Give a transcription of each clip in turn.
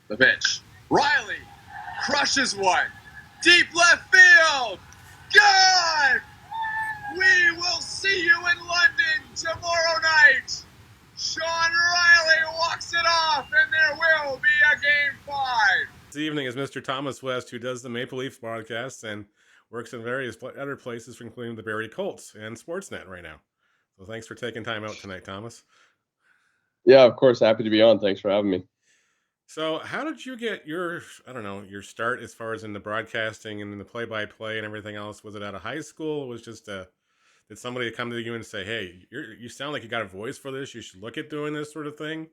The pitch. Riley crushes one. Deep left field. Gone! We will see you in London tomorrow night. Sean Riley walks it off, and there will be a Game 5. This evening is Mr. Thomas West, who does the Maple Leafs broadcasts and works in various other places, including the Barrie Colts and Sportsnet right now. So thanks for taking time out tonight, Thomas. Yeah, of course. Happy to be on. Thanks for having me. So how did you get your start as far as in the broadcasting and in the play-by-play and everything else? Was it out of high school? It was just did somebody come to you and say, hey, you sound like you got a voice for this. You should look at doing this sort of thing?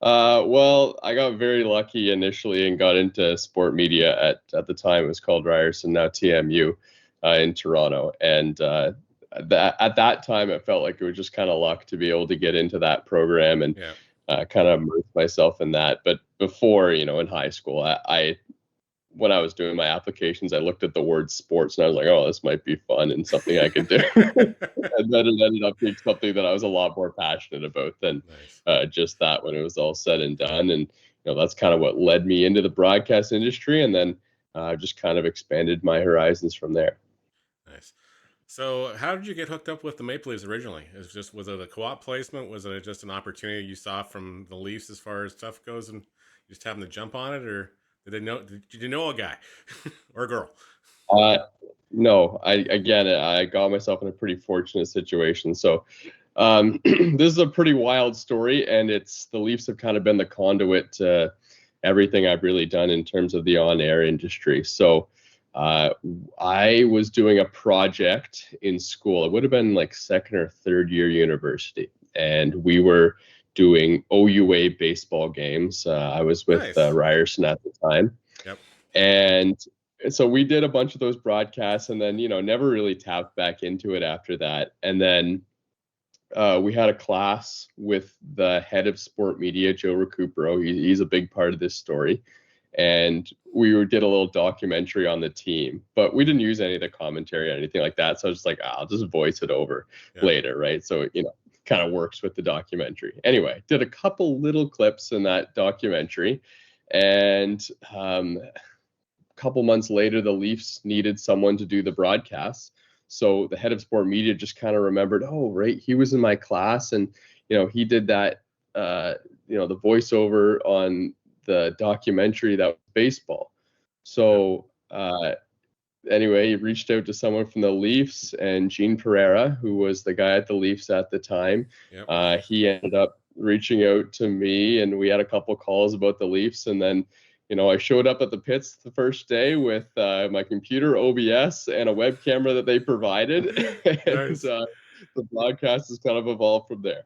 Well, I got very lucky initially and got into sport media at the time. It was called Ryerson, now TMU, in Toronto. And at that time, it felt like it was just kind of luck to be able to get into that program and kind of immerse myself in that. But before, in high school, when I was doing my applications, I looked at the word sports and I was like, oh, this might be fun and something I could do. And then it ended up being something that I was a lot more passionate about than just that when it was all said and done. And, that's kind of what led me into the broadcast industry. And then just kind of expanded my horizons from there. Nice. So how did you get hooked up with the Maple Leafs originally? Was it a co-op placement? Was it just an opportunity you saw from the Leafs as far as stuff goes and you just happened to jump on it, or did you know a guy or a girl? No, I got myself in a pretty fortunate situation. So this is a pretty wild story, and the Leafs have kind of been the conduit to everything I've really done in terms of the on-air industry. So I was doing a project in school. It would have been like second or third year university, and we were doing OUA baseball games. I was with Ryerson at the time. Yep. And so we did a bunch of those broadcasts and then, never really tapped back into it after that. And then we had a class with the head of sport media, Joe Recupero. He's a big part of this story. And we did a little documentary on the team, but we didn't use any of the commentary or anything like that. So I was just like, I'll just voice it over later, right? So, kind of works with the documentary. Anyway, did a couple little clips in that documentary. And a couple months later, the Leafs needed someone to do the broadcasts. So the head of sport media just kind of remembered, oh, right, he was in my class and, he did that, the voiceover on the documentary that was baseball. So anyway, he reached out to someone from the Leafs, and Gene Pereira, who was the guy at the Leafs at the time, he ended up reaching out to me, and we had a couple calls about the Leafs. And then, I showed up at the pits the first day with my computer, OBS, and a web camera that they provided. And the broadcast has kind of evolved from there.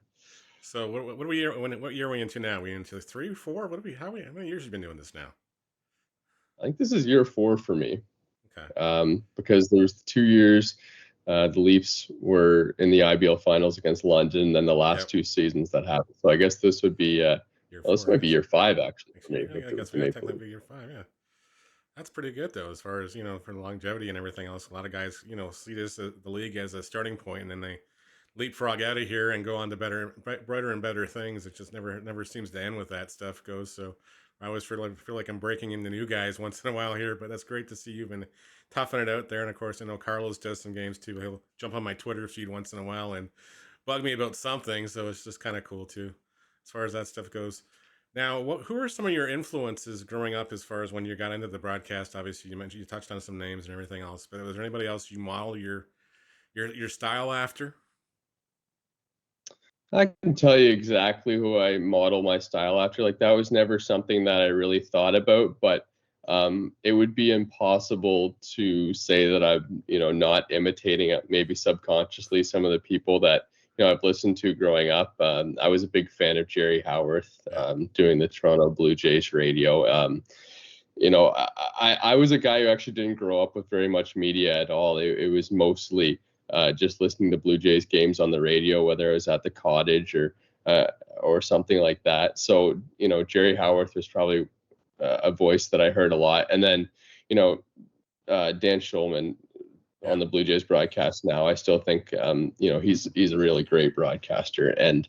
So what year are we into now? Are we into 3, 4? How many years have you been doing this now? I think this is year 4 for me. Okay. Because there's 2 years the Leafs were in the IBL finals against London, and then the last 2 seasons that happened. So I guess this would be this might be year 5 actually for me. I guess we technically be year 5, yeah. That's pretty good though, as far as, for the longevity and everything else. A lot of guys, see this the league as a starting point, and then they leapfrog out of here and go on to brighter and better things. It just never seems to end with that stuff goes. So I always feel like I'm breaking into new guys once in a while here, but that's great to see you've been toughing it out there. And of course, I know Carlos does some games too. He'll jump on my Twitter feed once in a while and bug me about something. So it's just kind of cool too, as far as that stuff goes. Now, who are some of your influences growing up as far as when you got into the broadcast? Obviously, you touched on some names and everything else, but was there anybody else you model your style after? I can tell you exactly who I model my style after. Like, that was never something that I really thought about, but it would be impossible to say that I'm, not imitating maybe subconsciously some of the people that, I've listened to growing up. I was a big fan of Jerry Howarth, doing the Toronto Blue Jays radio. I was a guy who actually didn't grow up with very much media at all. It was mostly just listening to Blue Jays games on the radio, whether it was at the cottage or something like that. So, Jerry Howarth was probably a voice that I heard a lot. And then, Dan Schulman on the Blue Jays broadcast now, I still think, he's a really great broadcaster. And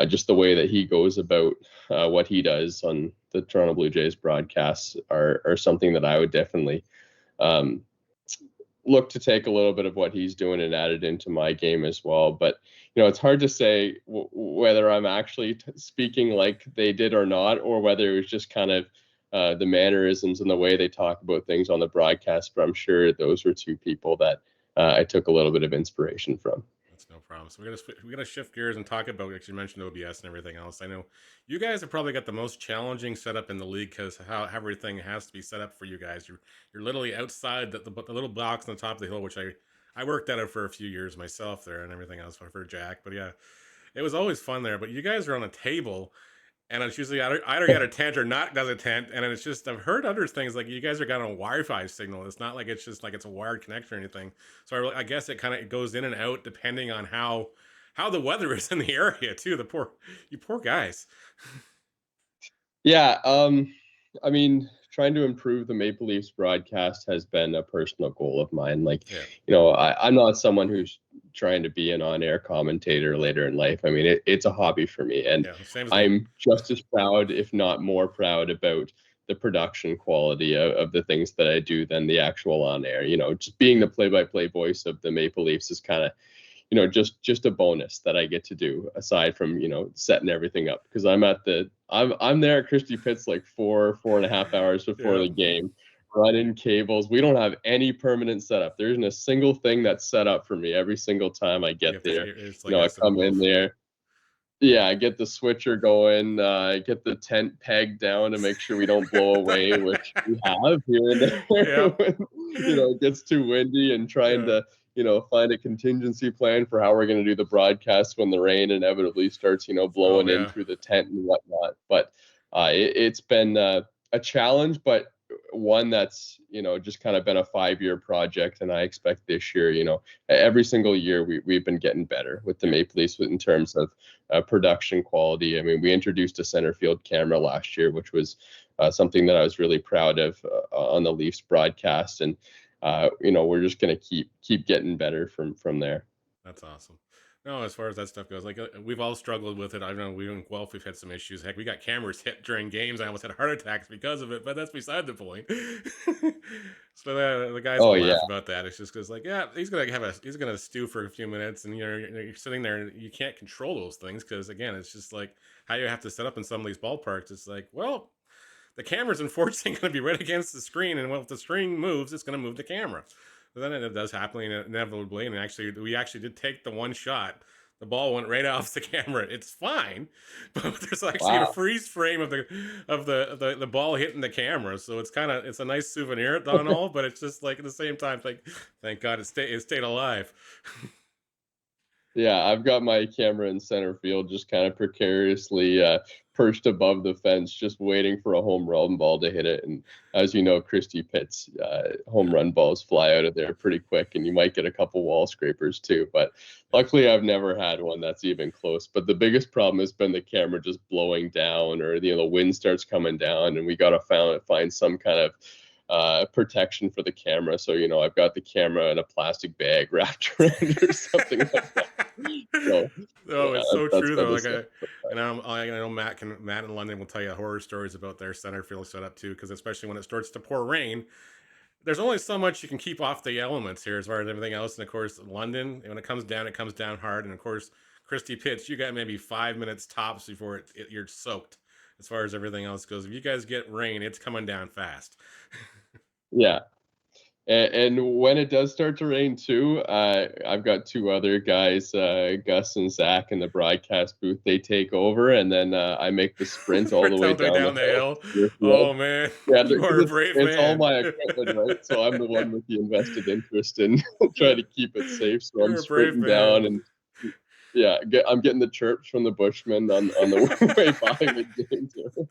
just the way that he goes about what he does on the Toronto Blue Jays broadcasts are something that I would definitely um, look to take a little bit of what he's doing and add it into my game as well. But it's hard to say whether I'm actually speaking like they did or not, or whether it was just kind of the mannerisms and the way they talk about things on the broadcast. But I'm sure those were two people that I took a little bit of inspiration from. That's no problem. So we're gonna shift gears and talk about, like you mentioned, OBS and everything else. I know you guys have probably got the most challenging setup in the league because how everything has to be set up for you guys. You're literally outside the little box on the top of the hill, which I worked at it for a few years myself there and everything else for Jack. But yeah, it was always fun there. But you guys are on a table, and it's usually either got a tent or not does a tent, and it's just I've heard other things like you guys are got a Wi-Fi signal. It's not like it's just like it's a wired connection or anything. So I guess it kind of goes in and out depending on how the weather is in the area too. You poor guys. Yeah, I mean, trying to improve the Maple Leafs broadcast has been a personal goal of mine. Like, I'm not someone who's trying to be an on-air commentator later in life. I mean, it's a hobby for me, and same as I'm just as proud, if not more proud, about the production quality of the things that I do than the actual on-air. Just being the play-by-play voice of the Maple Leafs is kind of just a bonus that I get to do aside from setting everything up, because I'm there at Christie Pitts like 4.5 hours before the game, running cables. We don't have any permanent setup. There isn't a single thing that's set up for me every single time I get there. I come in there. Yeah, I get the switcher going, get the tent pegged down to make sure we don't blow away, which we have here and there when, it gets too windy, and trying to, find a contingency plan for how we're going to do the broadcast when the rain inevitably starts, blowing in through the tent and whatnot. But it's been a challenge, but one that's, just kind of been a 5-year project. And I expect this year, every single year we've been getting better with the Maple Leafs in terms of production quality. I mean, we introduced a center field camera last year, which was something that I was really proud of on the Leafs broadcast. And, we're just going to keep getting better from there. That's awesome. No, as far as that stuff goes, like we've all struggled with it. I know we in Guelph we've had some issues. Heck, we got cameras hit during games. I almost had heart attacks because of it, but that's beside the point. So the guys will laugh about that. It's just because, like, he's gonna stew for a few minutes, and you're sitting there, and you can't control those things because, again, it's just like how you have to set up in some of these ballparks. It's like, well, the camera's unfortunately going to be right against the screen, and if the screen moves, it's going to move the camera. But then it does happen inevitably, and we actually did take the one shot. The ball went right off the camera. It's fine, but there's actually a freeze frame of the ball hitting the camera, so it's a nice souvenir and all. But it's just like at the same time, like, thank God it stayed alive. Yeah, I've got my camera in center field, just kind of precariously perched above the fence, just waiting for a home run ball to hit it. And as you know, Christie Pitts, home run balls fly out of there pretty quick, and you might get a couple wall scrapers too. But luckily, I've never had one that's even close. But the biggest problem has been the camera just blowing down, or the wind starts coming down, and we got to find some kind of protection for the camera. So I've got the camera in a plastic bag wrapped around it or something like that. So, it's so true though. Like I know Matt in London will tell you horror stories about their center field setup too, because especially when it starts to pour rain, there's only so much you can keep off the elements here as far as everything else. And of course, London, when it comes down hard. And of course, Christie Pitts, you got maybe 5 minutes tops before you're soaked. As far as everything else goes, if you guys get rain, it's coming down fast. Yeah. And when it does start to rain too, I've got 2 other guys, Gus and Zach, in the broadcast booth. They take over, and then I make the sprint all the way down the hill. Oh man, you are a brave man. It's all my equipment, right? So I'm the one with the invested interest in trying to keep it safe. So I'm sprinting down, and I'm getting the chirps from the Bushmen on the way by mid-game too.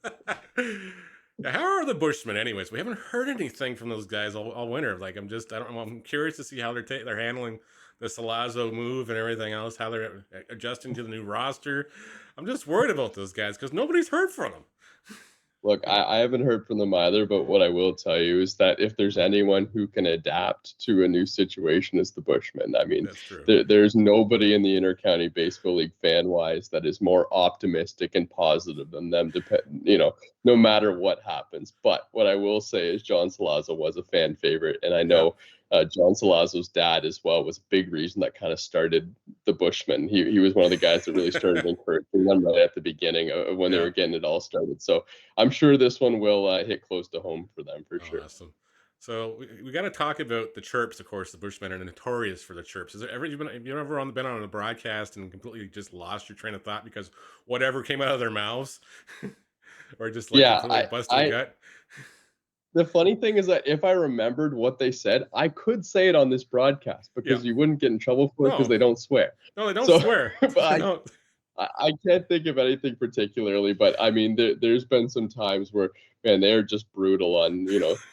How are the Bushmen, anyways? We haven't heard anything from those guys all winter. Like, I'm curious to see how they're handling the Salazzo move and everything else, how they're adjusting to the new roster. I'm just worried about those guys because nobody's heard from them. Look, I haven't heard from them either, but what I will tell you is that if there's anyone who can adapt to a new situation, it's the Bushmen. I mean, That's true. there's nobody in the Intercounty Baseball League fan-wise that is more optimistic and positive than them, no matter what happens. But what I will say is John Salazzo was a fan favorite, and I know John Salazzo's dad as well was a big reason that kind of started the Bushmen. He was one of the guys that really started encouraging them right at the beginning of when they were getting it all started. So I'm sure this one will hit close to home for them for sure. Awesome. So we got to talk about the chirps. Of course, the Bushmen are notorious for the chirps. Have you ever been on a broadcast and completely just lost your train of thought because whatever came out of their mouths, or just like completely busted a gut? The funny thing is that if I remembered what they said, I could say it on this broadcast because you wouldn't get in trouble for it because they don't swear. No, they don't swear. But I can't think of anything particularly, but I mean, there's been some times where, man, they're just brutal on,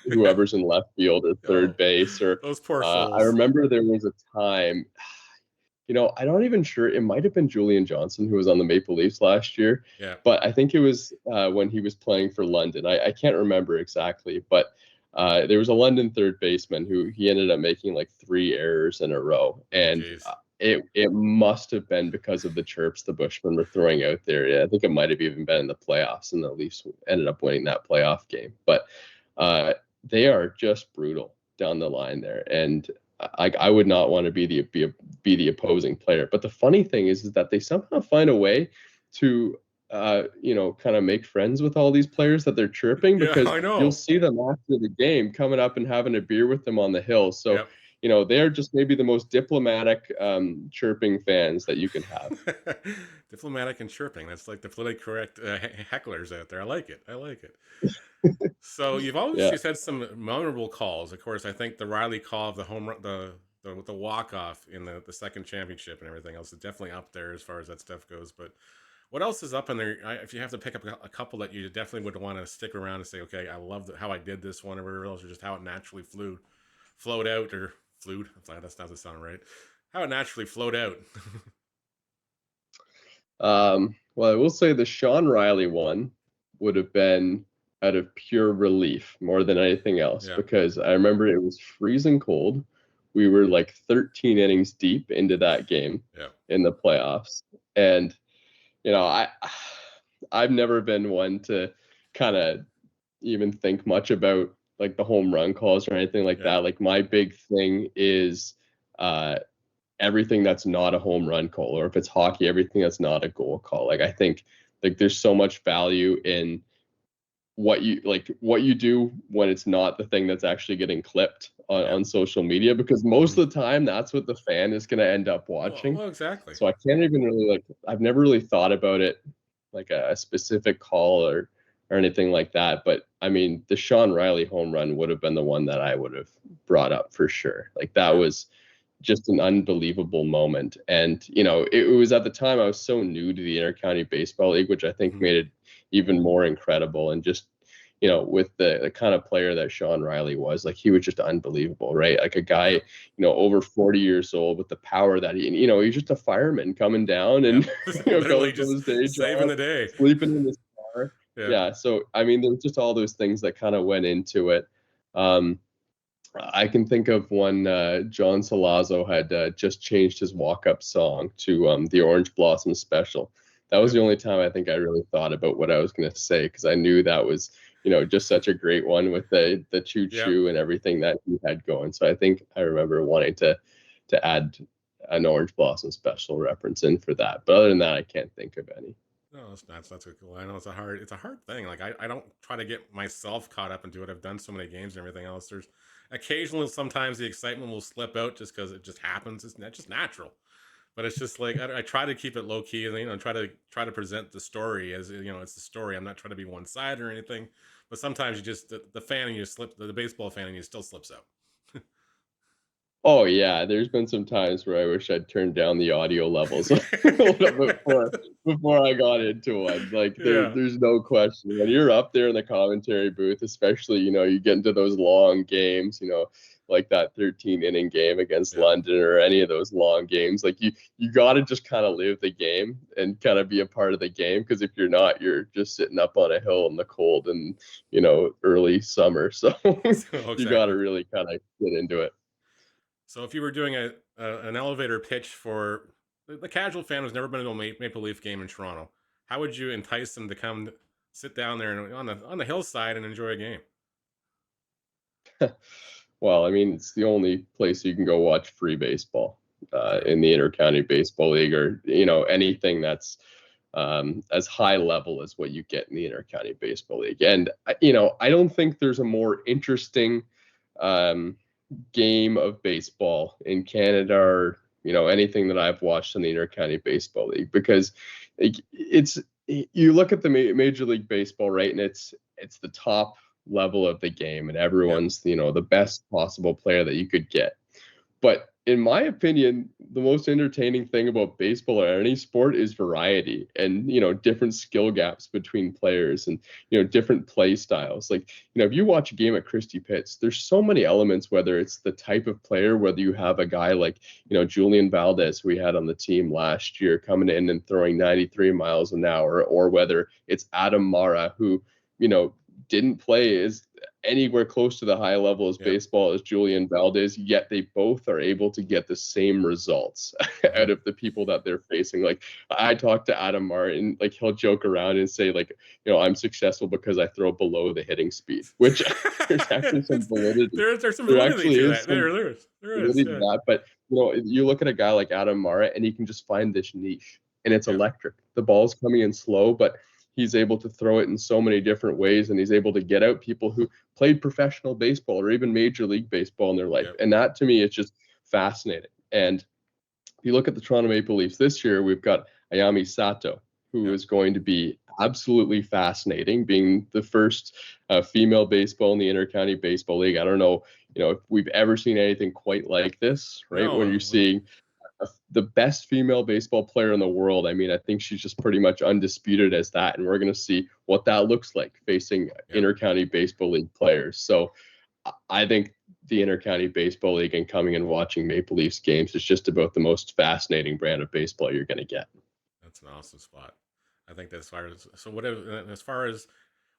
whoever's in left field or third base. Or those poor souls. I remember there was a time, I'm not even sure. It might have been Julian Johnson who was on the Maple Leafs last year. Yeah. But I think it was when he was playing for London. I can't remember exactly, but there was a London third baseman who he ended up making like 3 errors in a row. And it must have been because of the chirps the Bushmen were throwing out there. I think it might have even been in the playoffs, and the Leafs ended up winning that playoff game. But they are just brutal down the line there. And I would not want to be the opposing player. But the funny thing is that they somehow find a way to kind of make friends with all these players that they're chirping, because you'll see them after the game coming up and having a beer with them on the hill. So they're just maybe the most diplomatic chirping fans that you can have. Diplomatic and chirping. That's like the politically correct hecklers out there. I like it. So you've always had some memorable calls. Of course, I think the Riley call of the home run, the walk-off in the second championship and everything else is definitely up there as far as that stuff goes. But what else is up in there? If you have to pick up a couple that you definitely would want to stick around and say, okay, I love how I did this one, or whatever else, or just how it naturally flowed out, or flued. That's not the sound right. How it naturally flowed out. Well, I will say the Sean Riley one would have been out of pure relief more than anything else, because I remember it was freezing cold. We were like 13 innings deep into that game in the playoffs. And, I've never been one to kind of even think much about like the home run calls or anything like that. Like my big thing is everything that's not a home run call, or if it's hockey, everything that's not a goal call. Like I think like there's so much value in what you do when it's not the thing that's actually getting clipped on social media, because most of the time that's what the fan is going to end up watching. Well, exactly. So I can't even really I've never really thought about it like a specific call or anything like that. But I mean, the Sean Riley home run would have been the one that I would have brought up for sure. Like that was just an unbelievable moment. And, it was at the time I was so new to the Intercounty Baseball League, which I think made it even more incredible. And just, with the kind of player that Sean Riley was, like he was just unbelievable, right? Like a guy, over 40 years old with the power that he's just a fireman coming down and literally just saving the day, sleeping in his car. Yeah. So, I mean, there's just all those things that kind of went into it. I can think of when John Salazzo had just changed his walk-up song to the Orange Blossom Special. That was the only time I think I really thought about what I was going to say, because I knew that was, just such a great one with the choo-choo and everything that he had going. So I think I remember wanting to add an Orange Blossom Special reference in for that. But other than that, I can't think of any. No, that's a cool. I know it's a hard thing. Like I don't try to get myself caught up into it. I've done so many games and everything else. There's occasionally sometimes the excitement will slip out just because it just happens. It's just natural. But it's just like I try to keep it low key and try to present the story as it's the story. I'm not trying to be one side or anything. But sometimes you just the fan and you slip, the baseball fan and you still slips out. Oh yeah, there's been some times where I wish I'd turned down the audio levels a little bit before I got into one. Like there's no question. When you're up there in the commentary booth, especially, you get into those long games, like that 13 inning game against Yeah. London or any of those long games. Like you got to just kind of live the game and kind of be a part of the game, because if you're not, you're just sitting up on a hill in the cold and early summer. So So, you got to exactly. really kind of get into it. So if you were doing an elevator pitch for the casual fan who's never been to a Maple Leaf game in Toronto, how would you entice them to come sit down there and on the hillside and enjoy a game? Well, I mean, it's the only place you can go watch free baseball True. in the Intercounty Baseball League, or anything that's as high level as what you get in the Intercounty Baseball League. And I don't think there's a more interesting um, game of baseball in Canada, or anything that I've watched in the Intercounty Baseball League, because it's you look at the Major League Baseball, right, and it's the top level of the game, and Yep. everyone's the best possible player that you could get. But in my opinion, the most entertaining thing about baseball or any sport is variety, and different skill gaps between players, and different play styles. Like, if you watch a game at Christie Pitts, there's so many elements, whether it's the type of player, whether you have a guy like Julian Valdez, who we had on the team last year, coming in and throwing 93 miles an hour, or whether it's Adam Mara, who didn't play as anywhere close to the high level as Yep. baseball as Julian Valdez, yet they both are able to get the same results out of the people that they're facing. Like, I talked to Adam Martin, like, he'll joke around and say, like, I'm successful because I throw below the hitting speed, which there's actually some validity. There's some There validity actually to is that. some There is. validity to Yeah. that. But you look at a guy like Adam Mara, and he can just find this niche, and it's Yep. electric. The ball's coming in slow, but he's able to throw it in so many different ways, and he's able to get out people who played professional baseball or even Major League Baseball in their life. Yep. And that, to me, is just fascinating. And if you look at the Toronto Maple Leafs this year, we've got Ayami Sato, who Yep. is going to be absolutely fascinating, being the first female baseball in the Intercounty Baseball League. I don't know, if we've ever seen anything quite like this, right? When No. you're seeing the best female baseball player in the world. I mean, I think she's just pretty much undisputed as that. And we're going to see what that looks like facing Yep. Intercounty Baseball League players. So I think the Intercounty Baseball League and coming and watching Maple Leafs games is just about the most fascinating brand of baseball you're going to get. That's an awesome spot. I think that's as far as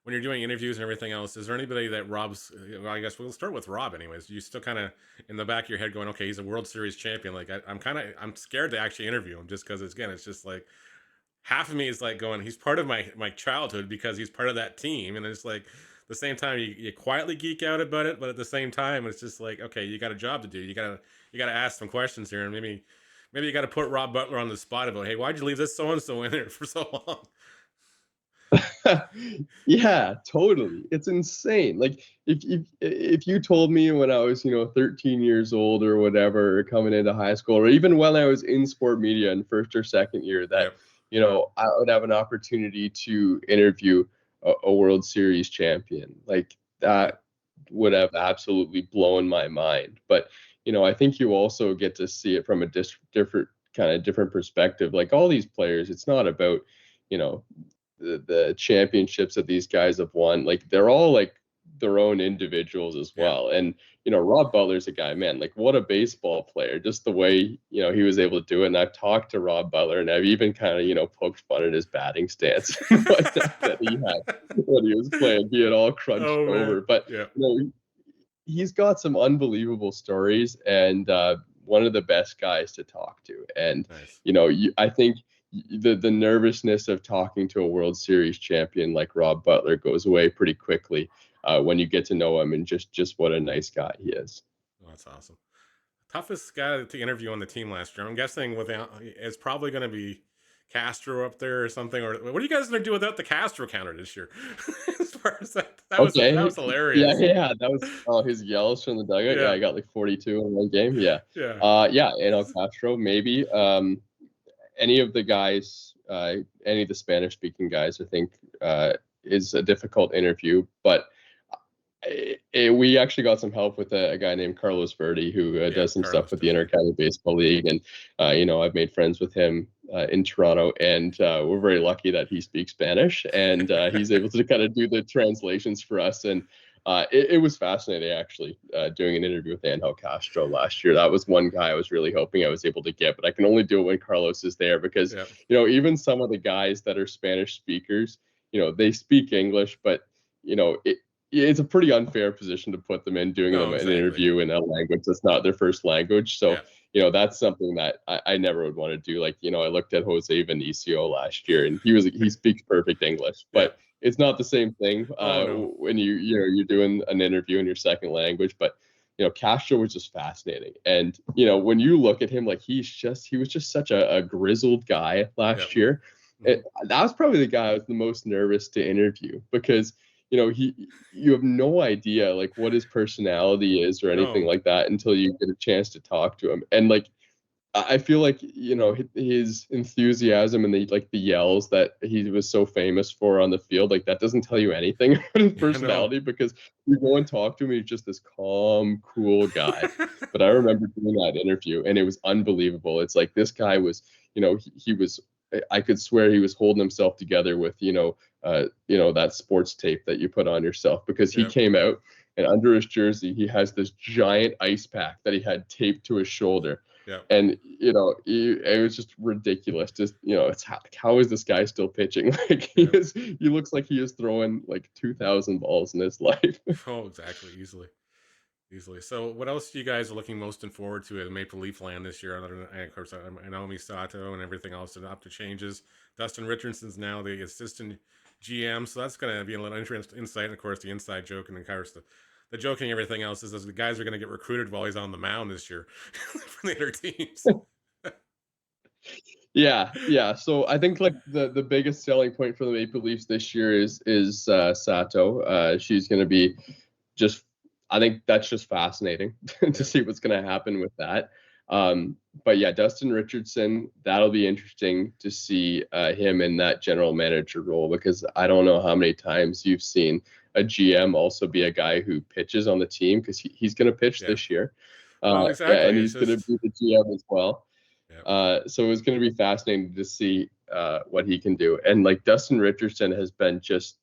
when you're doing interviews and everything else, is there anybody that Rob's? Well, I guess we'll start with Rob, anyways. You still kind of in the back of your head going, okay, he's a World Series champion. Like I'm scared to actually interview him just because it's just like half of me is like going, he's part of my childhood because he's part of that team, and it's like the same time you quietly geek out about it, but at the same time it's just like, okay, you got a job to do. You gotta ask some questions here, and maybe you got to put Rob Butler on the spot about, hey, why'd you leave this so and so in there for so long? Yeah, totally. It's insane. Like, if you told me when I was 13 years old or whatever, or coming into high school, or even when I was in sport media in first or second year, that Yep. I would have an opportunity to interview a World Series champion, like Yep. that would have absolutely blown my mind. But I think you also get to see it from a different perspective. Like, all these players, it's not about you know the championships that these guys have won. Like, they're all like their own individuals as Yep. well. And Rob Butler's a guy, man, like, what a baseball player, just the way he was able to do it. And I've talked to Rob Butler, and I've even kind of poked fun at his batting stance that he had when he was playing, being all crunched Oh man. over. But Yep. he's got some unbelievable stories, and one of the best guys to talk to. And Nice. I think the nervousness of talking to a World Series champion like Rob Butler goes away pretty quickly when you get to know him, and just what a nice guy he is. Oh, that's awesome. Toughest guy to interview on the team last year. I'm guessing without it's probably going to be Castro up there or something. Or what are you guys going to do without the Castro counter this year? As far as that Okay. was Yeah, hilarious. yeah, that was his yells from the dugout. Yeah, Yeah. I got like 42 in one game. Yeah. Yeah. Yeah, and El Castro, maybe. Any of the guys, any of the Spanish speaking guys, I think is a difficult interview. But we actually got some help with a guy named Carlos Verde, who Yeah. does some stuff Carlos with the does. Yeah. Intercounty Baseball League. And, I've made friends with him in Toronto, and we're very lucky that he speaks Spanish, and he's able to kind of do the translations for us. And It was fascinating, actually, doing an interview with Angel Castro last year. That was one guy I was really hoping I was able to get, but I can only do it when Carlos is there because, Yep. even some of the guys that are Spanish speakers, they speak English, but, it's a pretty unfair position to put them in, doing No, them an exactly. interview in a language that's not their first language. So, Yeah. that's something that I never would want to do. Like, I looked at Jose Vinicio last year, and he speaks perfect English, Yeah. but it's not the same thing Oh, no. when you're doing an interview in your second language. But Castro was just fascinating, and when you look at him, like he was just such a grizzled guy last Yep. year. Mhm. That was probably the guy I was the most nervous to interview because you have no idea like what his personality is or anything No. like that until you get a chance to talk to him. And like I feel like his enthusiasm and the yells that he was so famous for on the field, like that doesn't tell you anything about his Yeah, no. personality because you go and talk to him, he's just this calm, cool guy. But I remember doing that interview, and it was unbelievable. It's like this guy was, he was. I could swear he was holding himself together with that sports tape that you put on yourself because he Yep. came out and under his jersey he has this giant ice pack that he had taped to his shoulder. Yep. And it was just ridiculous. Just it's how is this guy still pitching? Like Yep. he looks like he is throwing like 2,000 balls in his life. Oh, exactly. Easily. So, what else you guys are looking most forward to at Maple Leaf Land this year? Other than, and of course, Naomi Sato and everything else, and up to changes. Dustin Richardson's now the assistant GM, so that's going to be a little interesting insight. And of course, the inside joke, and of course, the joking, everything else is that the guys are going to get recruited while he's on the mound this year from the other teams. Yeah. So I think like the biggest selling point for the Maple Leafs this year is Sato. She's going to be just. I think that's just fascinating to Yep. see what's going to happen with that. But yeah, Dustin Richardson, that'll be interesting to see him in that general manager role because I don't know how many times you've seen a GM also be a guy who pitches on the team because he's going to pitch Yeah. this year. Well, exactly. And It's he's going to just be the GM as well. yep. So it's going to be fascinating to see what he can do. And like Dustin Richardson has been just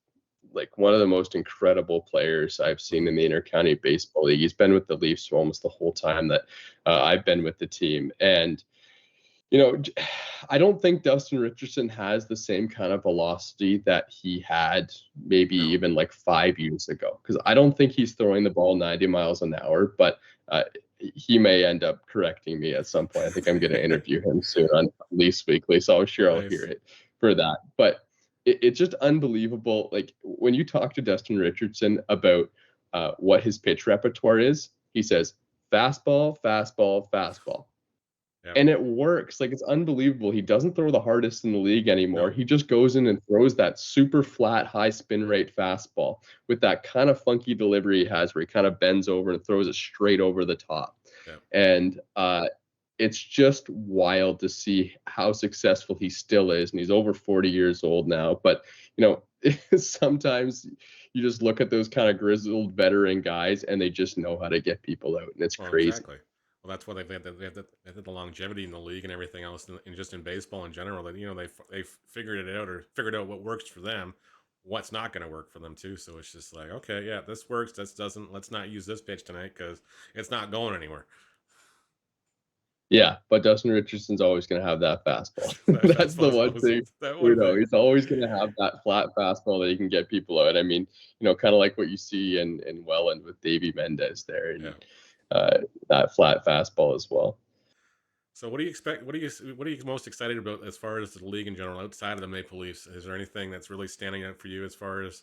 like one of the most incredible players I've seen in the Intercounty Baseball League. He's been with the Leafs for almost the whole time that I've been with the team. And, I don't think Dustin Richardson has the same kind of velocity that he had maybe No. even like 5 years ago. Because I don't think he's throwing the ball 90 miles an hour, but he may end up correcting me at some point. I think I'm going to interview him soon on Leafs Weekly, so I'm sure I'll hear Nice. it for that. But it's just unbelievable. Like when you talk to Dustin Richardson about what his pitch repertoire is, he says fastball, fastball, fastball. Yep. And it works. Like it's unbelievable. He doesn't throw the hardest in the league anymore. No. He just goes in and throws that super flat, high spin rate fastball with that kind of funky delivery he has where he kind of bends over and throws it straight over the top. Yep. And it's just wild to see how successful he still is. And he's over 40 years old now. But, sometimes you just look at those kind of grizzled veteran guys and they just know how to get people out. And it's Well, crazy. exactly. Well, that's why they had the longevity in the league and everything else, and just in baseball in general. That they figured it out or figured out what works for them, what's not going to work for them too. So it's just like, okay, yeah, this works. This doesn't. Let's not use this pitch tonight because it's not going anywhere. Yeah, but Dustin Richardson's always going to have that fastball. That's the one thing. That one thing. He's always going to have that flat fastball that he can get people out. I mean, kind of like what you see in Welland with Davey Mendez there, and that flat fastball as well. So, what do you expect? What are you most excited about as far as the league in general, outside of the Maple Leafs? Is there anything that's really standing out for you as far as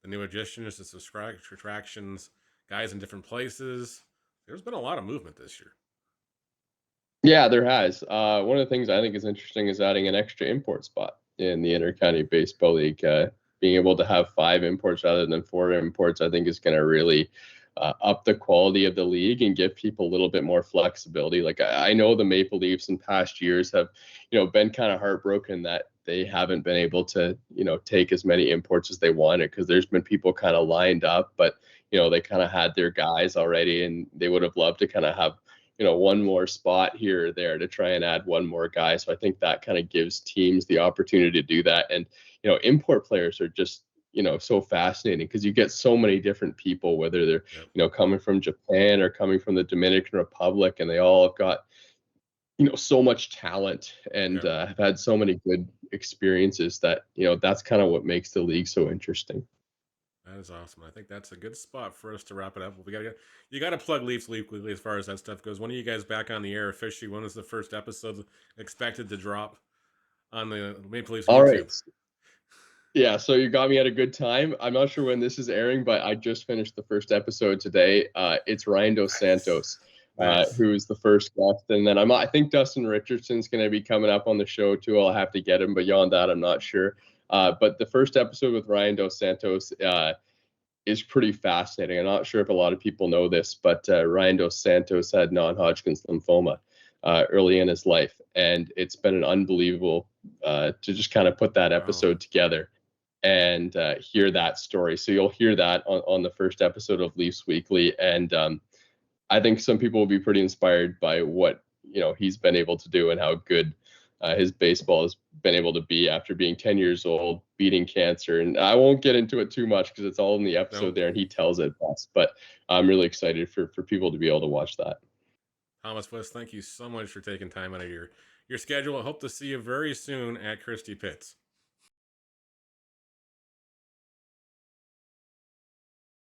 the new additions, the subtractions, guys in different places? There's been a lot of movement this year. Yeah, there has. One of the things I think is interesting is adding an extra import spot in the Intercounty Baseball League. Being able to have 5 imports rather than 4 imports, I think is going to really up the quality of the league and give people a little bit more flexibility. Like I know the Maple Leafs in past years have, been kind of heartbroken that they haven't been able to, take as many imports as they wanted because there's been people kind of lined up, but they kind of had their guys already and they would have loved to kind of have one more spot here or there to try and add one more guy. So I think that kind of gives teams the opportunity to do that. And, import players are just, so fascinating because you get so many different people, whether they're Yep. coming from Japan or coming from the Dominican Republic, and they all have got so much talent and Yep. have had so many good experiences that that's kind of what makes the league so interesting. That is awesome. I think that's a good spot for us to wrap it up. You got to plug Leafs Weekly as far as that stuff goes. When are you guys back on the air officially? When is the first episode expected to drop on the Maple Leafs All right. YouTube? Yeah, so you got me at a good time. I'm not sure when this is airing, but I just finished the first episode today. It's Ryan Dos Santos, Nice. who's the first guest, and then I think Dustin Richardson's going to be coming up on the show too. I'll have to get him, but beyond that, I'm not sure. But the first episode with Ryan Dos Santos is pretty fascinating. I'm not sure if a lot of people know this, but Ryan Dos Santos had non-Hodgkin's lymphoma early in his life, and it's been an unbelievable to just kind of put that Wow. episode together and hear that story. So you'll hear that on the first episode of Leafs Weekly, and I think some people will be pretty inspired by what he's been able to do and how good his baseball has been able to be after being 10 years old, beating cancer. And I won't get into it too much because it's all in the episode Nope. there, and he tells it best. But I'm really excited for people to be able to watch that. Thomas West, thank you so much for taking time out of your schedule. I hope to see you very soon at Christie Pitts.